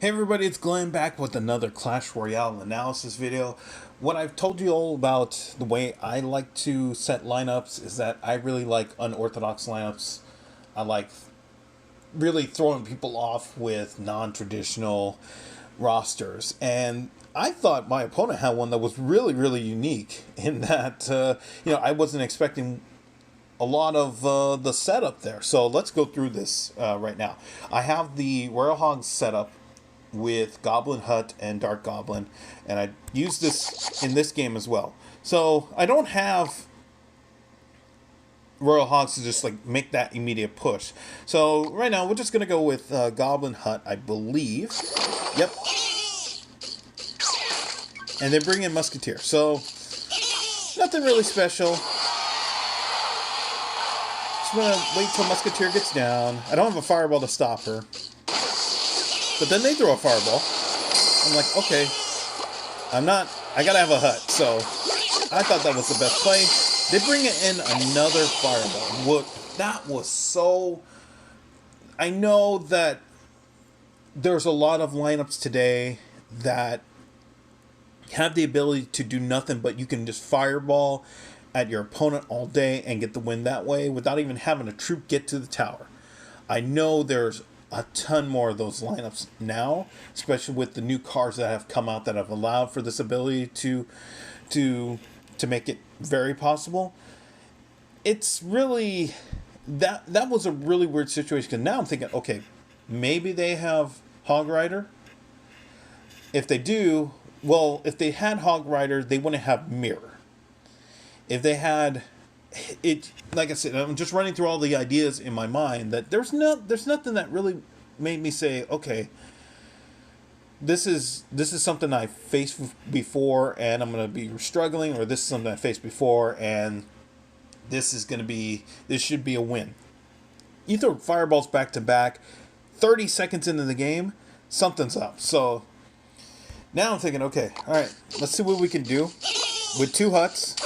Hey everybody, it's Glenn back with another Clash Royale analysis video. What I've told you all about the way I like to set lineups is that I really like unorthodox lineups. I like really throwing people off with non-traditional rosters. And I thought my opponent had one that was really unique in that, I wasn't expecting a lot of the setup there. So let's go through this right now. I have the Royal Hogs setup with Goblin Hut and Dark Goblin, and I use this in this game as well. So I don't have Royal Hogs to just like make that immediate push. So right now we're just gonna go with Goblin Hut, I believe. Yep. And then bring in Musketeer. So nothing really special. Just gonna wait till Musketeer gets down. I don't have a fireball to stop her. But then they throw a fireball. I'm like, okay, I gotta have a hut. So I thought that was the best play. They bring in another fireball. Look, that was so... I know that there's a lot of lineups today that have the ability to do nothing, but you can just fireball at your opponent all day and get the win that way without even having a troop get to the tower. I know there's a ton more of those lineups now, especially with the new cards that have come out that have allowed for this ability to make it very possible. It's really that was a really weird situation because now I'm thinking, okay, maybe they have Hog Rider. If they do, well, if they had Hog Rider, they wouldn't have Mirror. If they had it, like I said, I'm just running through all the ideas in my mind that there's nothing that really made me say, okay, this is something I faced before and I'm gonna be struggling, or this is something I faced before and this should be a win. You throw fireballs back to back, 30 seconds into the game, something's up. So now I'm thinking, okay, all right, let's see what we can do with two huts.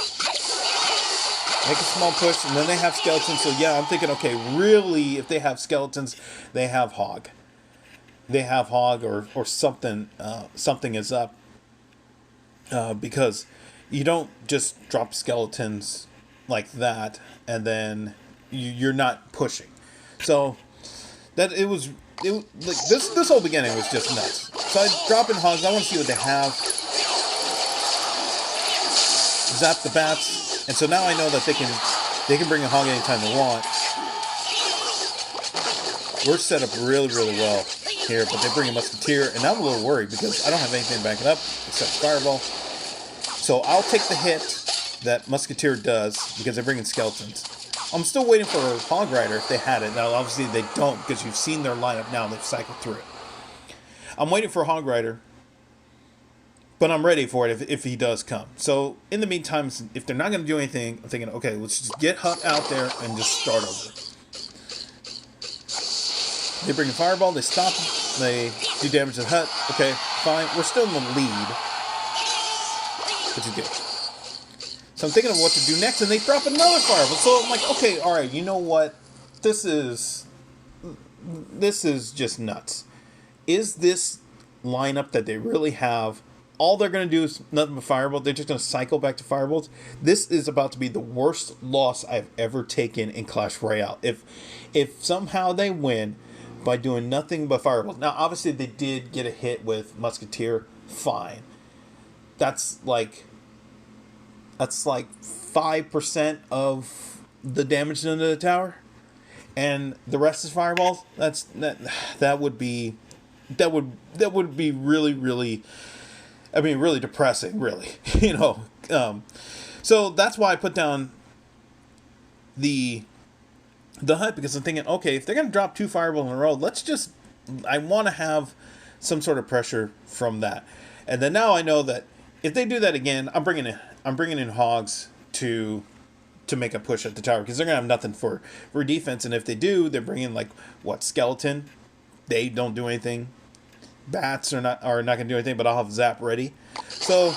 Make a small push, and then they have skeletons. So yeah, I'm thinking, okay, really, if they have skeletons, they have hog. They have hog, or something. Something is up, because you don't just drop skeletons like that, and then you're not pushing. So that it was like this whole beginning was just nuts. So I drop in hogs. I want to see what they have. Zap the bats. And so now I know that they can bring a hog anytime they want. We're set up really well here, but they bring a musketeer, and I'm a little worried because I don't have anything to back it up except fireball. So I'll take the hit that musketeer does because they're bringing skeletons. I'm still waiting for a hog rider if they had it. Now obviously they don't because you've seen their lineup now. They've cycled through it. I'm waiting for a hog rider. But I'm ready for it if he does come. So in the meantime, if they're not going to do anything, I'm thinking, okay, let's just get Hut out there and just start over. They bring a fireball, they stop, they do damage to the Hut. Okay, fine. We're still in the lead, which is good. So I'm thinking of what to do next, and they drop another fireball. So I'm like, okay, all right, you know what? This is just nuts. Is this lineup that they really have? All they're going to do is nothing but fireball. They're just going to cycle back to fireballs. This is about to be the worst loss I've ever taken in Clash Royale. If somehow they win by doing nothing but fireballs. Now, obviously, they did get a hit with Musketeer. Fine. That's like 5% of the damage into the tower, and the rest is fireballs. That would be really. I mean, really depressing, really. So that's why I put down the hut, because I'm thinking, okay, if they're going to drop two fireballs in a row, I want to have some sort of pressure from that. And then now I know that if they do that again, I'm bringing in hogs to make a push at the tower, because they're going to have nothing for defense. And if they do, they're bringing skeleton. They don't do anything. Bats are not going to do anything, but I'll have Zap ready. So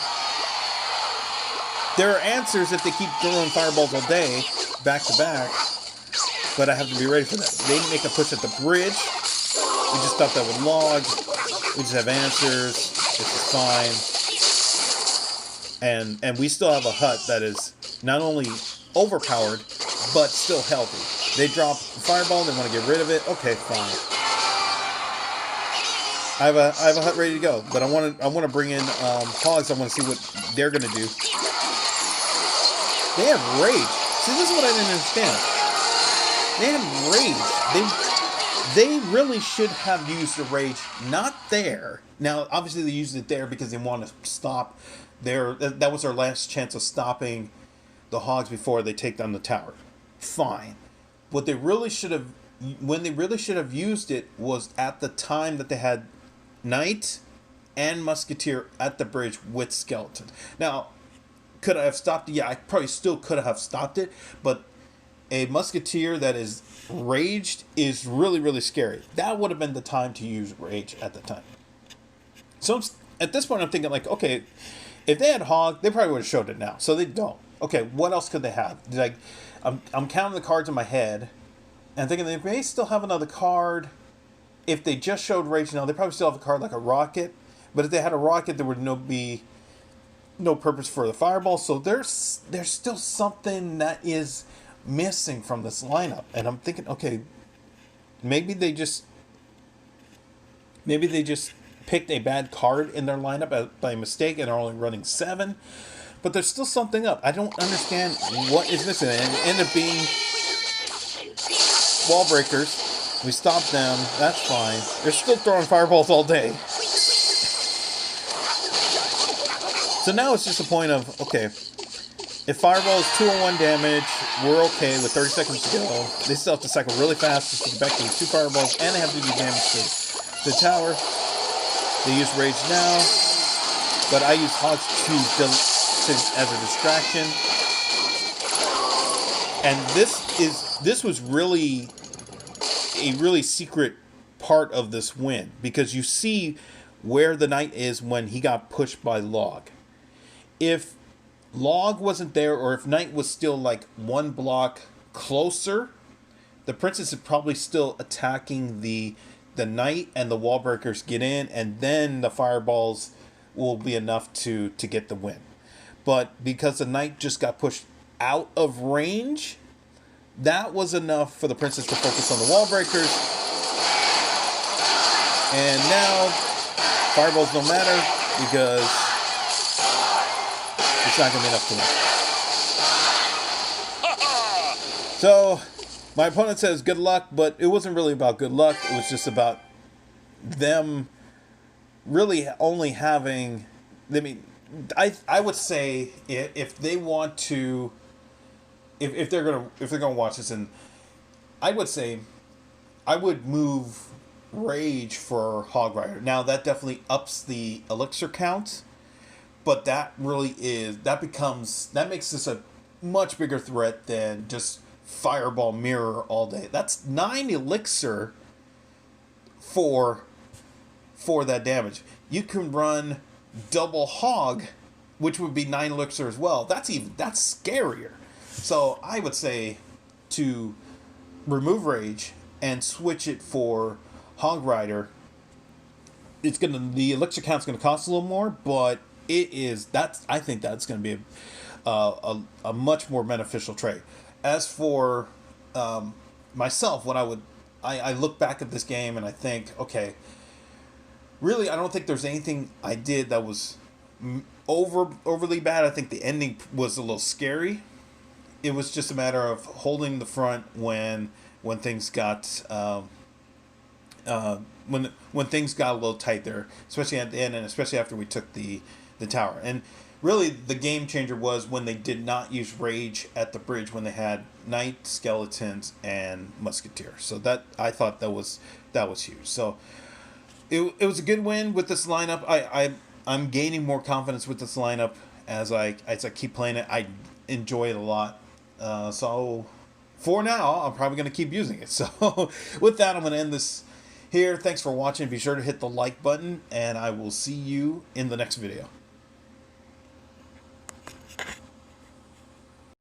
there are answers if they keep throwing fireballs all day, back to back. But I have to be ready for that. They make a push at the bridge. We just thought that would log. We just have answers. This is fine. And we still have a hut that is not only overpowered, but still healthy. They drop fireball, they want to get rid of it. Okay, fine. I have a hut ready to go, but I want to bring in hogs. I want to see what they're gonna do. They have rage. See, this is what I didn't understand. They have rage. They really should have used the rage not there. Now, obviously, they used it there because they want to stop their. That was their last chance of stopping the hogs before they take down the tower. Fine. What they really should have, when they really should have used it, was at the time that they had Knight and Musketeer at the bridge with Skeleton. Now, could I have stopped it? Yeah, I probably still could have stopped it, but a Musketeer that is raged is really, really scary. That would have been the time to use rage at the time. So at this point, I'm thinking like, okay, if they had Hog, they probably would have showed it now. So they don't. Okay, what else could they have? Like, I'm counting the cards in my head, and I'm thinking they may still have another card. If they just showed rage now, they probably still have a card like a rocket. But if they had a rocket, there would be no purpose for the fireball. So there's still something that is missing from this lineup. And I'm thinking, okay, maybe they just picked a bad card in their lineup by mistake and are only running 7. But there's still something up. I don't understand what is missing. And it ended up being wall breakers. We stopped them. That's fine. They're still throwing fireballs all day. So now it's just a point of, okay, if fireball is 201 damage, we're okay with 30 seconds to go. They still have to cycle really fast just to get back to these 2 fireballs, and they have to do damage to the tower. They use rage now, but I use hogs as a distraction. And this was really a really secret part of this win, because you see where the Knight is when he got pushed by Log. If Log wasn't there, or if Knight was still like 1 block closer, the Princess is probably still attacking the Knight, and the wall breakers get in, and then the fireballs will be enough to get the win. But because the Knight just got pushed out of range, that was enough for the Princess to focus on the wall breakers. And now fireballs don't matter because it's not going to be enough to win. So my opponent says good luck, but it wasn't really about good luck. It was just about them really only having, I mean, I would say if they want to, if they're gonna watch this, and I would say I would move Rage for Hog Rider. Now that definitely ups the elixir count, but that makes this a much bigger threat than just Fireball Mirror all day. That's 9 elixir for that damage. You can run double Hog, which would be 9 elixir as well. That's scarier. So I would say to remove Rage and switch it for Hog Rider. The elixir count's gonna cost a little more, but I think that's gonna be a much more beneficial trade. As for myself, I look back at this game and I think, okay, really, I don't think there's anything I did that was overly bad. I think the ending was a little scary. It was just a matter of holding the front when things got when things got a little tight there, especially at the end, and especially after we took the tower. And really, the game changer was when they did not use Rage at the bridge, when they had Knight, Skeletons, and Musketeer. So that, I thought that was huge. So it was a good win with this lineup. I'm gaining more confidence with this lineup as I keep playing it. I enjoy it a lot. So for now, I'm probably going to keep using it. So with that, I'm going to end this here. Thanks for watching. Be sure to hit the like button, and I will see you in the next video.